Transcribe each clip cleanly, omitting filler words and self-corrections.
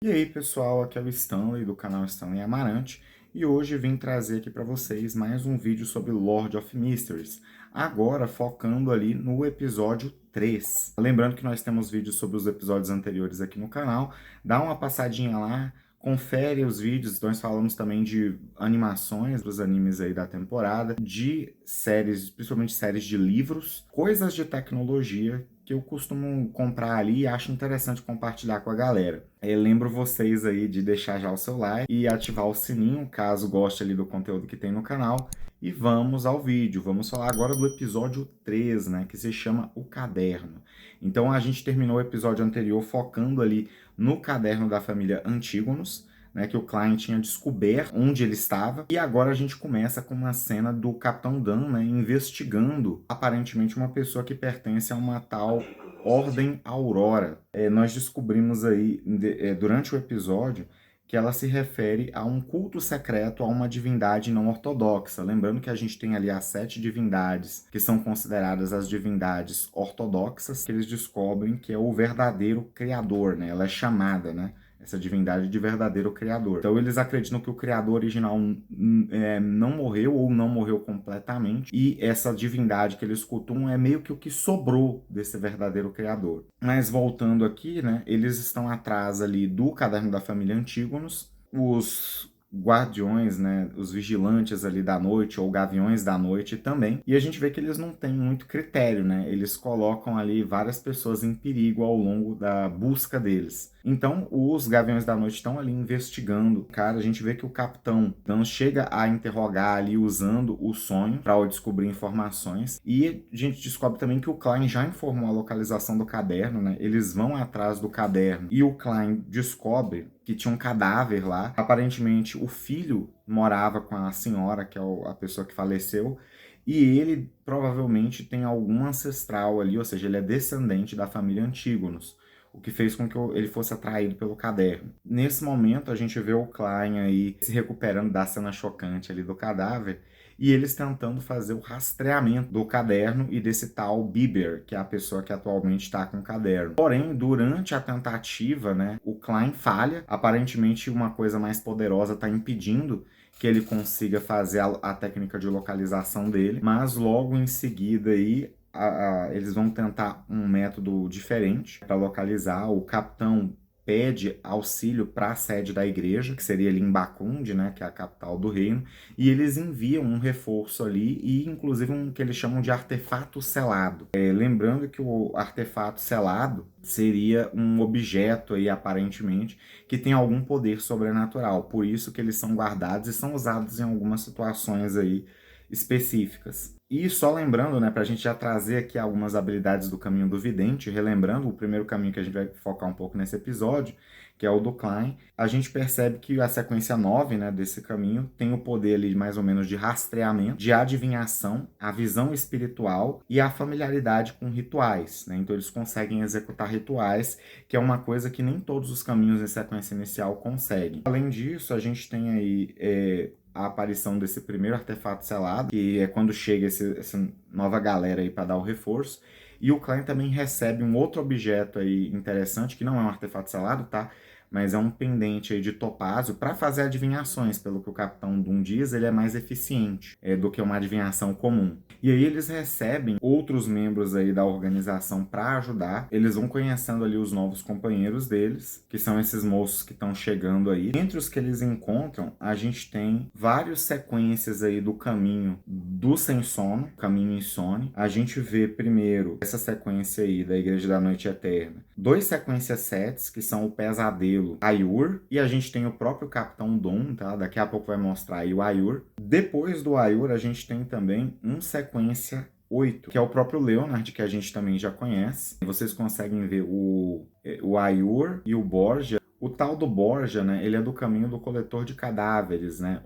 E aí, pessoal, aqui é o Stanley do canal Stanley Amarante e hoje vim trazer aqui para vocês mais um vídeo sobre Lord of Mysteries, agora focando ali no episódio 3. Lembrando que nós temos vídeos sobre os episódios anteriores aqui no canal, dá uma passadinha lá, confere os vídeos, nós falamos também de animações dos animes aí da temporada, de séries, principalmente séries de livros, coisas de tecnologia que eu costumo comprar ali e acho interessante compartilhar com a galera. Lembro vocês aí de deixar já o seu like e ativar o sininho, caso goste ali do conteúdo que tem no canal. E vamos ao vídeo. Vamos falar agora do episódio 3, né, que se chama O Caderno. Então a gente terminou o episódio anterior focando ali no caderno da família Antígonos, né, que o Klein tinha descoberto onde ele estava. E agora a gente começa com uma cena do Capitão Dan, né, investigando aparentemente uma pessoa que pertence a uma tal Ordem Aurora. Nós descobrimos aí durante o episódio que ela se refere a um culto secreto a uma divindade não ortodoxa. Lembrando que a gente tem ali as 7 divindades que são consideradas as divindades ortodoxas, que eles descobrem que é o verdadeiro criador, né? Ela é chamada, né? Essa divindade de verdadeiro criador. Então eles acreditam que o criador original não morreu ou não morreu completamente, e essa divindade que eles cultuam é meio que o que sobrou desse verdadeiro criador. Mas voltando aqui, né, eles estão atrás ali do caderno da família Antígonos, os guardiões, né, os vigilantes ali da noite, ou gaviões da noite também, e a gente vê que eles não têm muito critério, né, eles colocam ali várias pessoas em perigo ao longo da busca deles. Então, os Gaviões da Noite estão ali investigando. Cara, a gente vê que o capitão Dan chega a interrogar ali usando o sonho para descobrir informações. E a gente descobre também que o Klein já informou a localização do caderno, né? Eles vão atrás do caderno e o Klein descobre que tinha um cadáver lá. Aparentemente, o filho morava com a senhora, que é a pessoa que faleceu. E ele provavelmente tem algum ancestral ali, ou seja, ele é descendente da família Antígonos, o que fez com que ele fosse atraído pelo caderno. Nesse momento, a gente vê o Klein aí se recuperando da cena chocante ali do cadáver, e eles tentando fazer o rastreamento do caderno e desse tal Bieber, que é a pessoa que atualmente está com o caderno. Porém, durante a tentativa, né, o Klein falha. Aparentemente, uma coisa mais poderosa está impedindo que ele consiga fazer a técnica de localização dele, mas logo em seguida aí eles vão tentar um método diferente para localizar. O capitão pede auxílio para a sede da igreja, que seria ali em Bakund, né, que é a capital do reino, e eles enviam um reforço ali, e inclusive um que eles chamam de artefato selado. Lembrando que o artefato selado seria um objeto aí, aparentemente, que tem algum poder sobrenatural, por isso que eles são guardados e são usados em algumas situações aí específicas. E só lembrando, né, para a gente já trazer aqui algumas habilidades do caminho do vidente, relembrando o primeiro caminho que a gente vai focar um pouco nesse episódio, que é o do Klein, a gente percebe que a sequência 9, né, desse caminho tem o poder ali mais ou menos de rastreamento, de adivinhação, a visão espiritual e a familiaridade com rituais, né? Então eles conseguem executar rituais, que é uma coisa que nem todos os caminhos em sequência inicial conseguem. Além disso, a gente tem aí a aparição desse primeiro artefato selado, que é quando chega essa nova galera aí para dar o reforço. E o Klein também recebe um outro objeto aí interessante, que não é um artefato selado, tá? Mas é um pendente aí de topázio para fazer adivinhações. Pelo que o Capitão Doom diz, ele é mais eficiente do que uma adivinhação comum. E aí eles recebem outros membros aí da organização para ajudar. Eles vão conhecendo ali os novos companheiros deles, que são esses moços que estão chegando aí. Entre os que eles encontram, a gente tem várias sequências aí do caminho do sem sono, caminho insone. A gente vê primeiro essa sequência aí da Igreja da Noite Eterna. 2 sequências sets, que são o Pesadelo, Ayur, e a gente tem o próprio Capitão Doom, tá? Daqui a pouco vai mostrar aí o Ayur. Depois do Ayur, a gente tem também um sequência 8, que é o próprio Leonard, que a gente também já conhece. Vocês conseguem ver o Ayur e o Borgia. O tal do Borgia, né, ele é do caminho do coletor de cadáveres, né,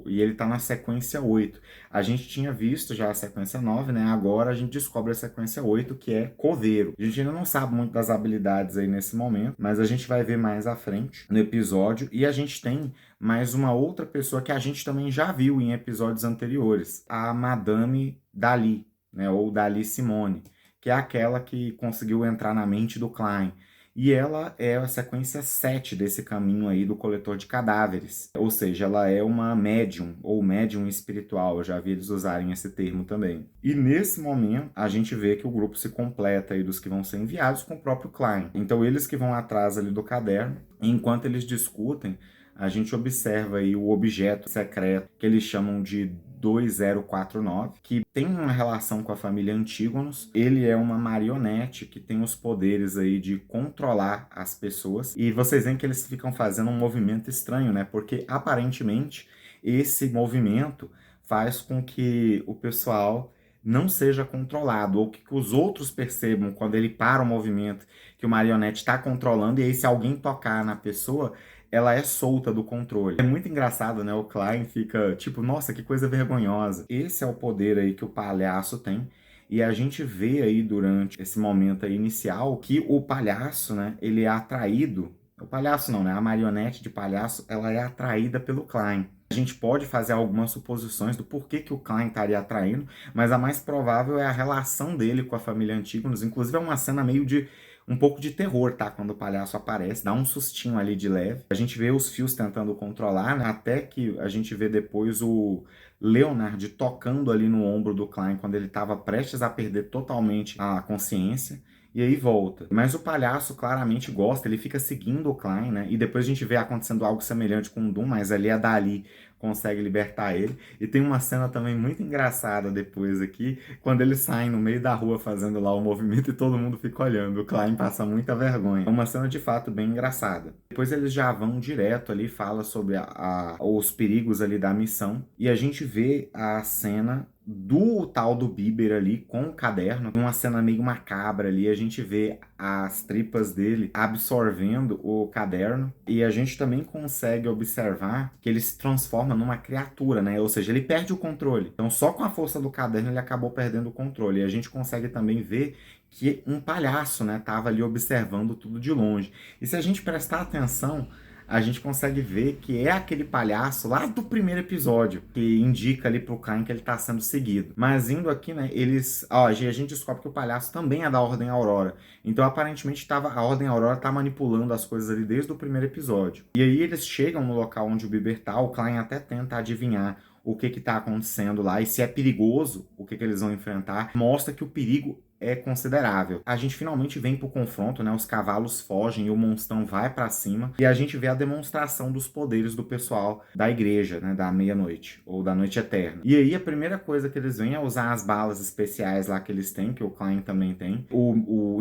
e ele tá na sequência 8. A gente tinha visto já a sequência 9, né, agora a gente descobre a sequência 8, que é coveiro. A gente ainda não sabe muito das habilidades aí nesse momento, mas a gente vai ver mais à frente no episódio, e a gente tem mais uma outra pessoa que a gente também já viu em episódios anteriores, a Madame Dali, né, ou Dali Simone, que é aquela que conseguiu entrar na mente do Klein. e ela é a sequência 7 desse caminho aí do coletor de cadáveres. Ou seja, ela é uma médium, ou médium espiritual, eu já vi eles usarem esse termo também. E nesse momento, a gente vê que o grupo se completa aí dos que vão ser enviados com o próprio Klein. Então, eles que vão atrás ali do caderno, e enquanto eles discutem, a gente observa aí o objeto secreto que eles chamam de 2049, que tem uma relação com a família Antígonos. Ele é uma marionete que tem os poderes aí de controlar as pessoas. E vocês veem que eles ficam fazendo um movimento estranho, né? Porque aparentemente esse movimento faz com que o pessoal não seja controlado, ou que os outros percebam quando ele para o movimento que o marionete está controlando, e aí se alguém tocar na pessoa, ela é solta do controle. É muito engraçado, né? O Klein fica tipo, nossa, que coisa vergonhosa. Esse é o poder aí que o palhaço tem. E a gente vê aí durante esse momento aí inicial que o palhaço, né, ele é atraído. O palhaço não, né? A marionete de palhaço, ela é atraída pelo Klein. A gente pode fazer algumas suposições do porquê que o Klein estaria atraindo, mas a mais provável é a relação dele com a família Antígonos. Inclusive é uma cena meio de um pouco de terror, tá? Quando o palhaço aparece, dá um sustinho ali de leve. A gente vê os fios tentando controlar, né? Até que a gente vê depois o Leonard tocando ali no ombro do Klein quando ele estava prestes a perder totalmente a consciência. E aí volta. Mas o palhaço claramente gosta, ele fica seguindo o Klein, né? E depois a gente vê acontecendo algo semelhante com o Doom, mas ali a Dali consegue libertar ele. E tem uma cena também muito engraçada depois aqui, quando eles saem no meio da rua fazendo lá o movimento e todo mundo fica olhando. O Klein passa muita vergonha. É uma cena de fato bem engraçada. Depois eles já vão direto ali, fala sobre os perigos ali da missão. E a gente vê a cena do tal do Bieber ali com o caderno, uma cena meio macabra ali, a gente vê as tripas dele absorvendo o caderno e a gente também consegue observar que ele se transforma numa criatura, né? Ou seja, ele perde o controle. Então só com a força do caderno ele acabou perdendo o controle. E a gente consegue também ver que um palhaço, né, tava ali observando tudo de longe. E se a gente prestar atenção, a gente consegue ver que é aquele palhaço lá do primeiro episódio, que indica ali pro Klein que ele tá sendo seguido. Mas indo aqui, né, a gente descobre que o palhaço também é da Ordem Aurora. Então, aparentemente, a Ordem Aurora tá manipulando as coisas ali desde o primeiro episódio. E aí eles chegam no local onde o Bieber tá, o Klein até tenta adivinhar o que que tá acontecendo lá e se é perigoso, o que que eles vão enfrentar. Mostra que o perigo é considerável. A gente finalmente vem pro confronto, né? Os cavalos fogem e o monstrão vai para cima e a gente vê a demonstração dos poderes do pessoal da igreja, né? Da meia-noite ou da noite eterna. E aí a primeira coisa que eles veem é usar as balas especiais lá que eles têm, que o Klein também tem.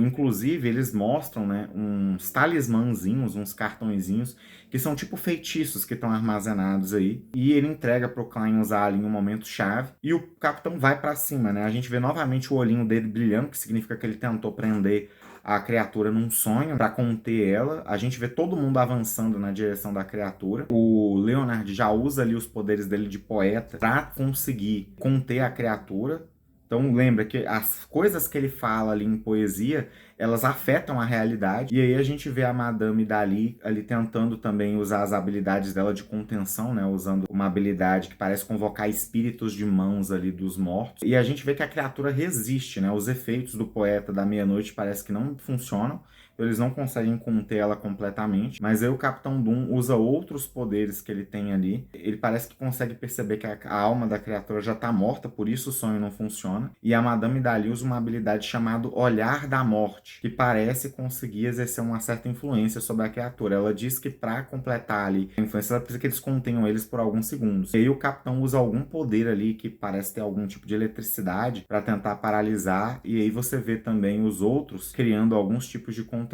Inclusive eles mostram, né? Uns talismãzinhos, uns cartõezinhos que são tipo feitiços que estão armazenados aí. E ele entrega pro Klein usar ali em um momento chave. E o capitão vai para cima, né? A gente vê novamente o olhinho dele brilhando, que significa que ele tentou prender a criatura num sonho para conter ela. A gente vê todo mundo avançando na direção da criatura. O Leonard já usa ali os poderes dele de poeta para conseguir conter a criatura. Então lembra que as coisas que ele fala ali em poesia, elas afetam a realidade. E aí a gente vê a Madame Dali ali tentando também usar as habilidades dela de contenção, né? Usando uma habilidade que parece convocar espíritos de mãos ali dos mortos. E a gente vê que a criatura resiste, né? Os efeitos do poeta da meia-noite parece que não funcionam. Eles não conseguem conter ela completamente. Mas aí o Capitão Doom usa outros poderes que ele tem ali. Ele parece que consegue perceber que a alma da criatura já está morta, por isso o sonho não funciona. E a Madame Dali usa uma habilidade chamada Olhar da Morte, que parece conseguir exercer uma certa influência sobre a criatura. Ela diz que para completar ali a influência, ela precisa que eles contenham eles por alguns segundos. E aí o Capitão usa algum poder ali que parece ter algum tipo de eletricidade para tentar paralisar. E aí você vê também os outros criando alguns tipos de contenção,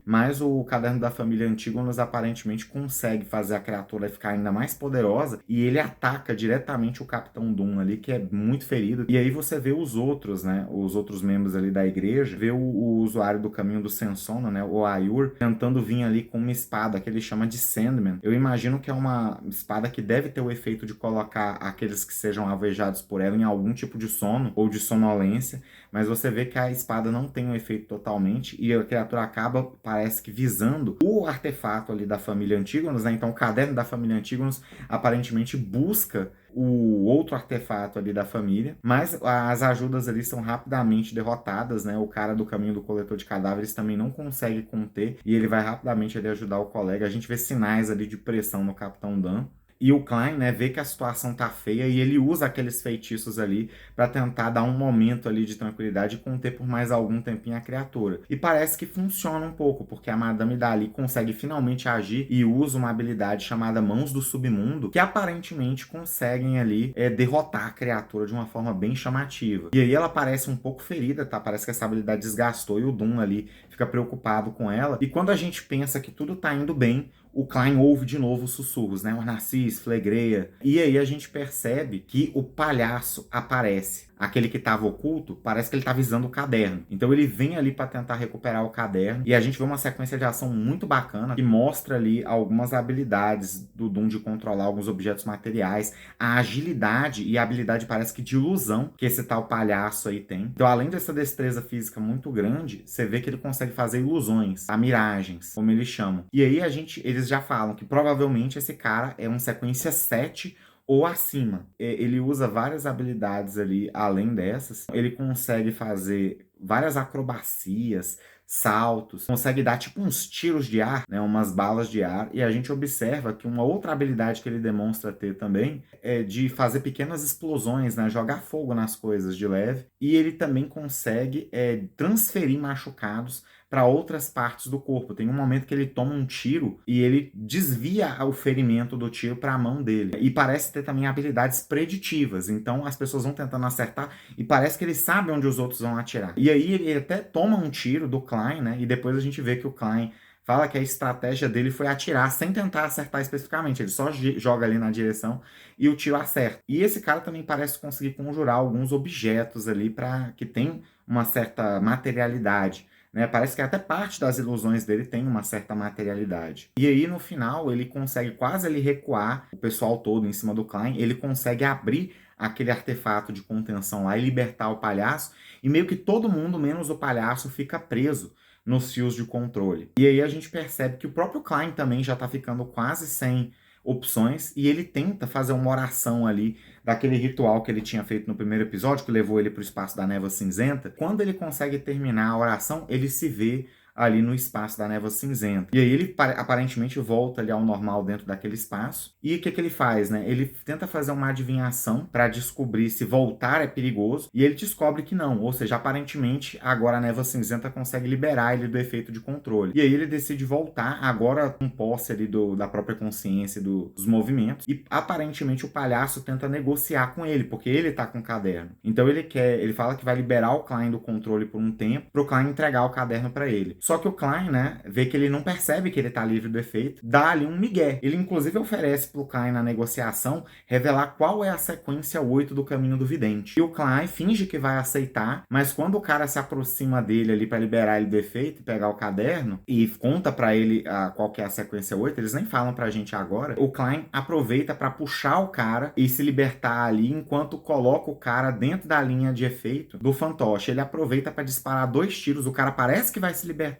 mas o caderno da família Antígonos aparentemente consegue fazer a criatura ficar ainda mais poderosa e ele ataca diretamente o Capitão Doom ali, que é muito ferido. E aí você vê os outros, né, os outros membros ali da igreja, vê o usuário do caminho do Sensona, né, o Ayur, tentando vir ali com uma espada que ele chama de Sandman. Eu imagino que é uma espada que deve ter o efeito de colocar aqueles que sejam alvejados por ela em algum tipo de sono ou de sonolência, mas você vê que a espada não tem o efeito totalmente e a criatura acaba, parece que visando o artefato ali da família Antígonos, né? Então o caderno da família Antígonos aparentemente busca o outro artefato ali da família, mas as ajudas ali são rapidamente derrotadas, né? O cara do caminho do coletor de cadáveres também não consegue conter e ele vai rapidamente ali ajudar o colega. A gente vê sinais ali de pressão no Capitão Dan. E o Klein, né, vê que a situação tá feia e ele usa aqueles feitiços ali para tentar dar um momento ali de tranquilidade e conter por mais algum tempinho a criatura. E parece que funciona um pouco, porque a Madame Dali consegue finalmente agir e usa uma habilidade chamada Mãos do Submundo, que aparentemente conseguem ali derrotar a criatura de uma forma bem chamativa. E aí ela parece um pouco ferida, tá? Parece que essa habilidade desgastou e o Doom ali fica preocupado com ela. E quando a gente pensa que tudo tá indo bem, o Klein ouve de novo sussurros, né? O Narciso, Flegreia. E aí a gente percebe que o palhaço aparece. Aquele que estava oculto, parece que ele está visando o caderno. Então ele vem ali para tentar recuperar o caderno. E a gente vê uma sequência de ação muito bacana que mostra ali algumas habilidades do Doom de controlar alguns objetos materiais. A agilidade e a habilidade, parece que de ilusão, que esse tal palhaço aí tem. Então, além dessa destreza física muito grande, você vê que ele consegue fazer ilusões, miragens, como eles chamam. E aí eles já falam que provavelmente esse cara é um sequência 7 ou acima. Ele usa várias habilidades ali, além dessas. Ele consegue fazer várias acrobacias, saltos, consegue dar tipo uns tiros de ar, né, umas balas de ar, e a gente observa que uma outra habilidade que ele demonstra ter também é de fazer pequenas explosões, né, jogar fogo nas coisas de leve, e ele também consegue transferir machucados para outras partes do corpo. Tem um momento que ele toma um tiro e ele desvia o ferimento do tiro para a mão dele. E parece ter também habilidades preditivas. Então as pessoas vão tentando acertar e parece que ele sabe onde os outros vão atirar. E aí ele até toma um tiro do Klein, né? E depois a gente vê que o Klein fala que a estratégia dele foi atirar sem tentar acertar especificamente. Ele só joga ali na direção e o tiro acerta. E esse cara também parece conseguir conjurar alguns objetos ali para que tem uma certa materialidade. Né? Parece que até parte das ilusões dele tem uma certa materialidade. E aí, no final, ele consegue quase ali recuar o pessoal todo em cima do Klein. Ele consegue abrir aquele artefato de contenção lá e libertar o palhaço. E meio que todo mundo, menos o palhaço, fica preso nos fios de controle. E aí a gente percebe que o próprio Klein também já está ficando quase sem opções e ele tenta fazer uma oração ali daquele ritual que ele tinha feito no primeiro episódio, que levou ele para o espaço da névoa cinzenta. Quando ele consegue terminar a oração, ele se vê ali no espaço da névoa cinzenta. E aí ele aparentemente volta ali ao normal dentro daquele espaço. E o que ele faz, né? Ele tenta fazer uma adivinhação para descobrir se voltar é perigoso. E ele descobre que não. Ou seja, aparentemente agora a névoa cinzenta consegue liberar ele do efeito de controle. E aí ele decide voltar, agora com posse ali da própria consciência dos movimentos. E aparentemente o palhaço tenta negociar com ele, porque ele tá com o caderno. Então ele fala que vai liberar o Klein do controle por um tempo, pro Klein entregar o caderno para ele. Só que o Klein, né, vê que ele não percebe que ele tá livre do efeito, dá ali um migué. Ele inclusive oferece pro Klein na negociação revelar qual é a sequência 8 do caminho do vidente. E o Klein finge que vai aceitar, mas quando o cara se aproxima dele ali para liberar ele do efeito e pegar o caderno e conta para ele qual que é a sequência 8, eles nem falam pra gente agora. O Klein aproveita para puxar o cara e se libertar ali enquanto coloca o cara dentro da linha de efeito do fantoche. Ele aproveita para disparar 2 tiros, o cara parece que vai se libertar.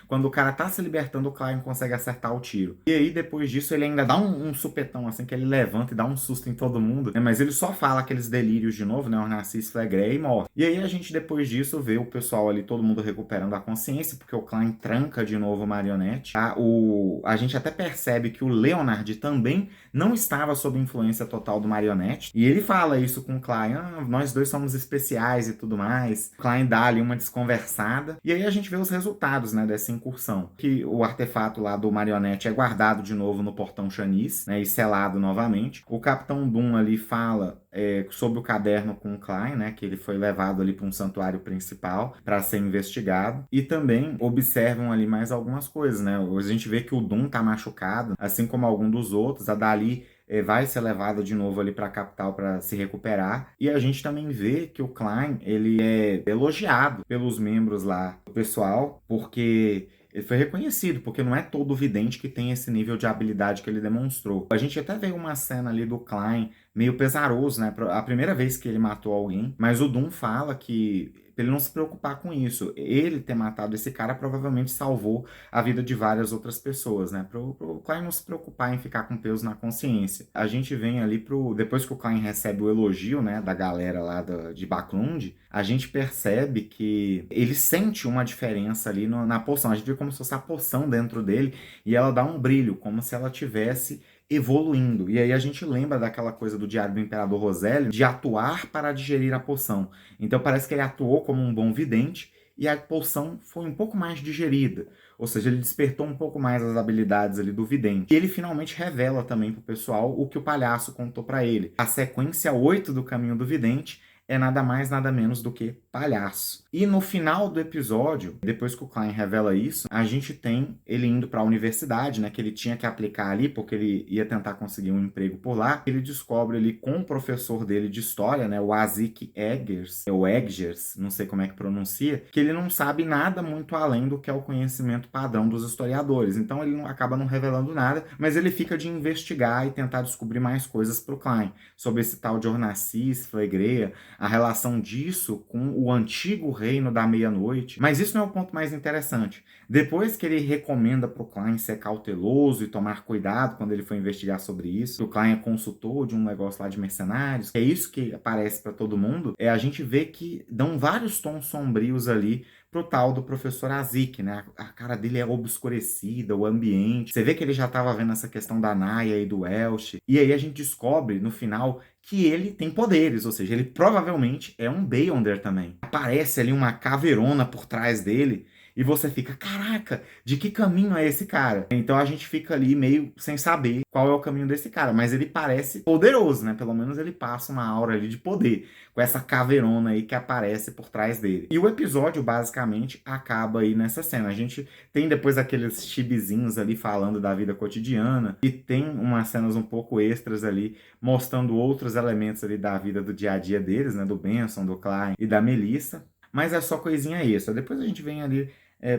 Quando o cara tá se libertando, o Klein consegue acertar o tiro. E aí, depois disso, ele ainda dá um supetão, assim, que ele levanta e dá um susto em todo mundo, né? Mas ele só fala aqueles delírios de novo, né? O Narciso Flegreia e morre. E aí, a gente, depois disso, vê o pessoal ali, todo mundo recuperando a consciência, porque o Klein tranca de novo o Marionete. A gente até percebe que o Leonard também não estava sob influência total do Marionete. E ele fala isso com o Klein. Nós dois somos especiais e tudo mais. O Klein dá ali uma desconversada. E aí, a gente vê os resultados, né, dessa incursão. Que o artefato lá do Marionete é guardado de novo no portão Chanis, né, e selado novamente. O Capitão Doom ali fala sobre o caderno com o Klein, né, que ele foi levado ali para um santuário principal para ser investigado. E também observam ali mais algumas coisas, né? A gente vê que o Doom tá machucado, assim como algum dos outros. A Dali vai ser levada de novo ali para a capital para se recuperar. E a gente também vê que o Klein, ele é elogiado pelos membros lá do pessoal, porque ele foi reconhecido, porque não é todo vidente que tem esse nível de habilidade que ele demonstrou. A gente até vê uma cena ali do Klein meio pesaroso, né? A primeira vez que ele matou alguém, mas o Doom fala que pra ele não se preocupar com isso. Ele ter matado esse cara provavelmente salvou a vida de várias outras pessoas, né? Pro Klein não se preocupar em ficar com peso na consciência. A gente vem ali depois que o Klein recebe o elogio, né, da galera lá de Backlund, a gente percebe que ele sente uma diferença ali na poção. A gente vê como se fosse a poção dentro dele e ela dá um brilho, como se ela tivesse evoluindo. E aí a gente lembra daquela coisa do Diário do Imperador Rosélio, de atuar para digerir a poção. Então parece que ele atuou como um bom vidente e a poção foi um pouco mais digerida. Ou seja, ele despertou um pouco mais as habilidades ali do vidente. E ele finalmente revela também pro pessoal o que o palhaço contou para ele. A sequência 8 do Caminho do Vidente é nada mais, nada menos do que palhaço. E no final do episódio, depois que o Klein revela isso, a gente tem ele indo para a universidade, né, que ele tinha que aplicar ali, porque ele ia tentar conseguir um emprego por lá. Ele descobre ali com o professor dele de história, né, o Azik Eggers, ou Eggers, não sei como é que pronuncia, que ele não sabe nada muito além do que é o conhecimento padrão dos historiadores. Então ele acaba não revelando nada, mas ele fica de investigar e tentar descobrir mais coisas para o Klein, sobre esse tal de Ornacis, Flegrea, a relação disso com o antigo reino da meia-noite. Mas isso não é o ponto mais interessante. Depois que ele recomenda para o Klein ser cauteloso e tomar cuidado quando ele for investigar sobre isso, o Klein é consultor de um negócio lá de mercenários, é isso que aparece para todo mundo, a gente vê que dão vários tons sombrios ali pro tal do professor Azik, né? A cara dele é obscurecida, o ambiente. Você vê que ele já estava vendo essa questão da Naya e do Welsh. E aí a gente descobre, no final, que ele tem poderes, ou seja, ele provavelmente é um Beyonder também. Aparece ali uma caveirona por trás dele e você fica, caraca, de que caminho é esse cara? Então a gente fica ali meio sem saber qual é o caminho desse cara, mas ele parece poderoso, né? Pelo menos ele passa uma aura ali de poder, com essa caveirona aí que aparece por trás dele. E o episódio, basicamente, acaba aí nessa cena. A gente tem depois aqueles chibizinhos ali falando da vida cotidiana, e tem umas cenas um pouco extras ali, mostrando outros elementos ali da vida do dia a dia deles, né? Do Benson, do Klein e da Melissa. Mas é só coisinha extra. Depois a gente vem ali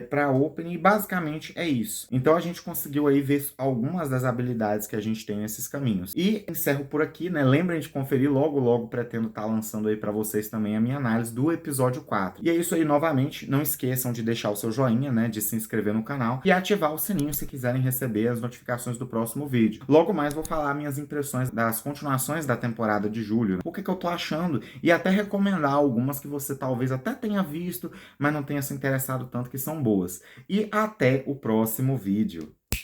para Opening e basicamente é isso. Então a gente conseguiu aí ver algumas das habilidades que a gente tem nesses caminhos. E encerro por aqui, né? Lembrem de conferir, logo pretendo estar lançando aí para vocês também a minha análise do episódio 4. E é isso aí, novamente, não esqueçam de deixar o seu joinha, né? De se inscrever no canal e ativar o sininho se quiserem receber as notificações do próximo vídeo. Logo mais vou falar minhas impressões das continuações da temporada de julho, né? O que eu tô achando e até recomendar algumas que você talvez até tenha visto, mas não tenha se interessado tanto, que são boas. E até o próximo vídeo.